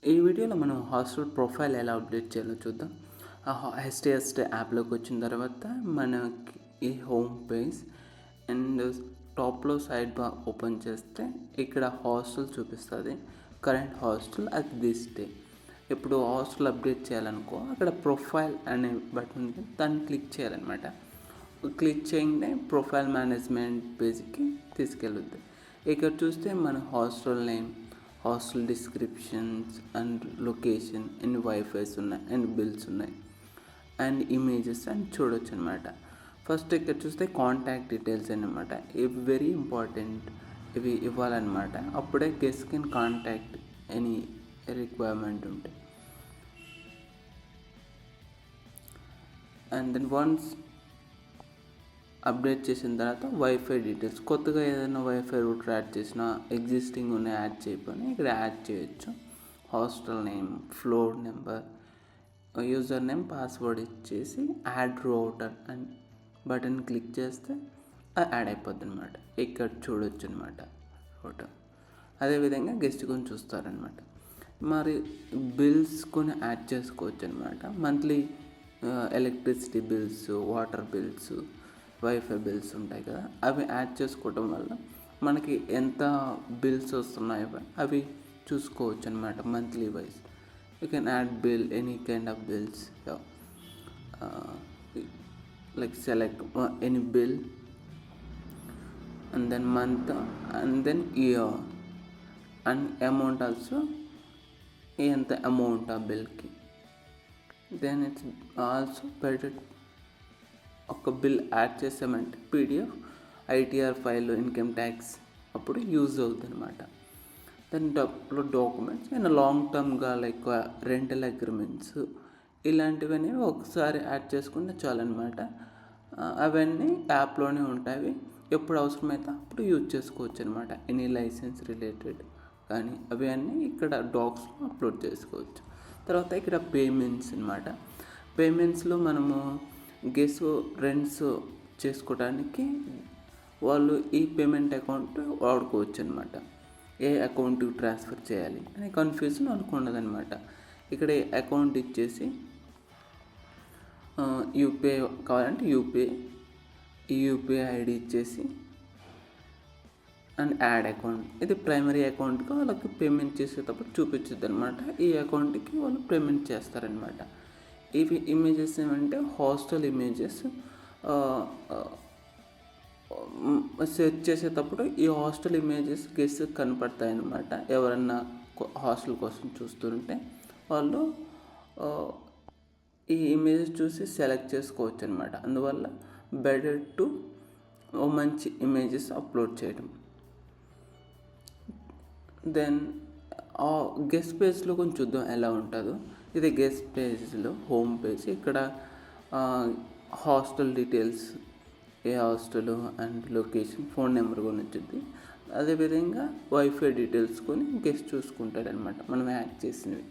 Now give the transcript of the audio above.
ఈ వీడియోలో మనం హాస్టల్ ప్రొఫైల్ ఎలా అప్డేట్ చేయాలో చూద్దాం. హెచ్‌టీఎస్‌టీ యాప్‌లోకి వచ్చిన తర్వాత మనకి ఈ హోమ్ పేజ్ అండ్ టాప్‌లో సైడ్ బార్ ఓపెన్ చేస్తే ఇక్కడ హాస్టల్ చూపిస్తుంది. Current hostel at this day. ఇప్పుడు హాస్టల్ అప్డేట్ చేయాలనుకో అక్కడ ప్రొఫైల్ అనే బటన్ ఉంది, దాన్ని క్లిక్ చేయాలన్నమాట. క్లిక్ చేయగానే ప్రొఫైల్ మేనేజ్మెంట్ పేజ్కి తీసుకెళ్ళుద్ది. ఇక్కడ చూస్తే మన hostel name, hostel descriptions and location, ఎన్ని వైఫైస్ ఉన్నాయి, ఎన్ని బిల్స్ ఉన్నాయి అండ్ ఇమేజెస్ అని చూడొచ్చు అనమాట. ఫస్ట్ ఇక్కడ చూస్తే కాంటాక్ట్ డీటెయిల్స్ అనమాట. ఇవి వెరీ ఇంపార్టెంట్, ఇవి ఇవ్వాలన్నమాట. అప్పుడే guest can contact any requirement ఉంటే. అండ్ దెన్ వన్స్ అప్డేట్ చేసిన తర్వాత వైఫై డీటెయిల్స్, కొత్తగా ఏదైనా వైఫై రూటర్ యాడ్ చేసినా ఎగ్జిస్టింగ్ ఉన్న యాడ్ చేయకపోయినా ఇక్కడ యాడ్ చేయొచ్చు. Hostel name, floor number, user name, password ఇచ్చేసి యాడ్ రూటర్ అని బటన్ క్లిక్ చేస్తే యాడ్ అయిపోద్ది అనమాట. ఇక్కడ చూడొచ్చు అనమాట రూటర్. అదేవిధంగా గెస్ట్ కొని చూస్తారనమాట. మరి బిల్స్ కొన్ని యాడ్ చేసుకోవచ్చు అనమాట. Monthly electricity bills, water bills, wifi bills ఉంటాయి కదా, అవి యాడ్ చేసుకోవటం వల్ల మనకి ఎంత బిల్స్ వస్తున్నాయో అవి చూసుకోవచ్చు అనమాట monthly wise. You can add bill any kind of bills, like select any bill and then month and then year and amount also, ఎంత అమౌంట్ ఆ బిల్కి. దెన్ ఇట్స్ ఆల్సో బెటర్ ఒక బిల్ యాడ్ చేసామంటే PDF, ITR file, income tax అప్పుడు use అవుతుంది అనమాట. Then documents and long టర్మ్గా like rental agreements ఇలాంటివన్నీ ఒకసారి యాడ్ చేసుకుంటే చాలన్నమాట. అవన్నీ యాప్లోనే ఉంటాయి. ఎప్పుడు అవసరమైతే అప్పుడు యూజ్ చేసుకోవచ్చు అనమాట. ఎనీ లైసెన్స్ రిలేటెడ్ కానీ అవి అన్నీ ఇక్కడ డాక్స్లో అప్లోడ్ చేసుకోవచ్చు. తర్వాత ఇక్కడ పేమెంట్స్ అనమాట. పేమెంట్స్లో మనము గెస్ రెంట్స్ చేసుకోవడానికి వాళ్ళు ఈ పేమెంట్ అకౌంట్ వాడుకోవచ్చు అనమాట. ఏ అకౌంట్కి ట్రాన్స్ఫర్ చేయాలి అనే కన్ఫ్యూజన్ వాళ్ళకు ఉండదన్నమాట. ఇక్కడ అకౌంట్ ఇచ్చేసి యూపీఐ కావాలంటే యూపీఐ ఐడి ఇచ్చేసి అండ్ యాడ్ అకౌంట్, ఇది ప్రైమరీ అకౌంట్కి వాళ్ళకి పేమెంట్ చేసేటప్పుడు చూపించుద్ది అనమాట. ఈ అకౌంట్కి వాళ్ళు పేమెంట్ చేస్తారనమాట. ఇవి ఇమేజెస్ ఏమంటే హాస్టల్ ఇమేజెస్. సెర్చ్ చేసేటప్పుడు ఈ హాస్టల్ ఇమేజెస్ గెస్ కనపడతాయి అన్నమాట. ఎవరన్నా హాస్టల్ కోసం చూస్తుంటే వాళ్ళు ఈ ఇమేజెస్ చూసి సెలెక్ట్ చేసుకోవచ్చు అనమాట. అందువల్ల బెటర్ టు మంచి ఇమేజెస్ అప్లోడ్ చేయడం. దెన్ గెస్ట్ పేజ్లో కొంచెం చూద్దాం ఎలా ఉంటుందో. ఇది గెస్ట్ పేజ్లో హోమ్ పేజ్. ఇక్కడ hostel details, A hostel and location, phone number కొని వచ్చింది. అదేవిధంగా వైఫై డీటెయిల్స్ కొని గెస్ట్ చూసుకుంటాడనమాట మనం యాడ్ చేసినవి.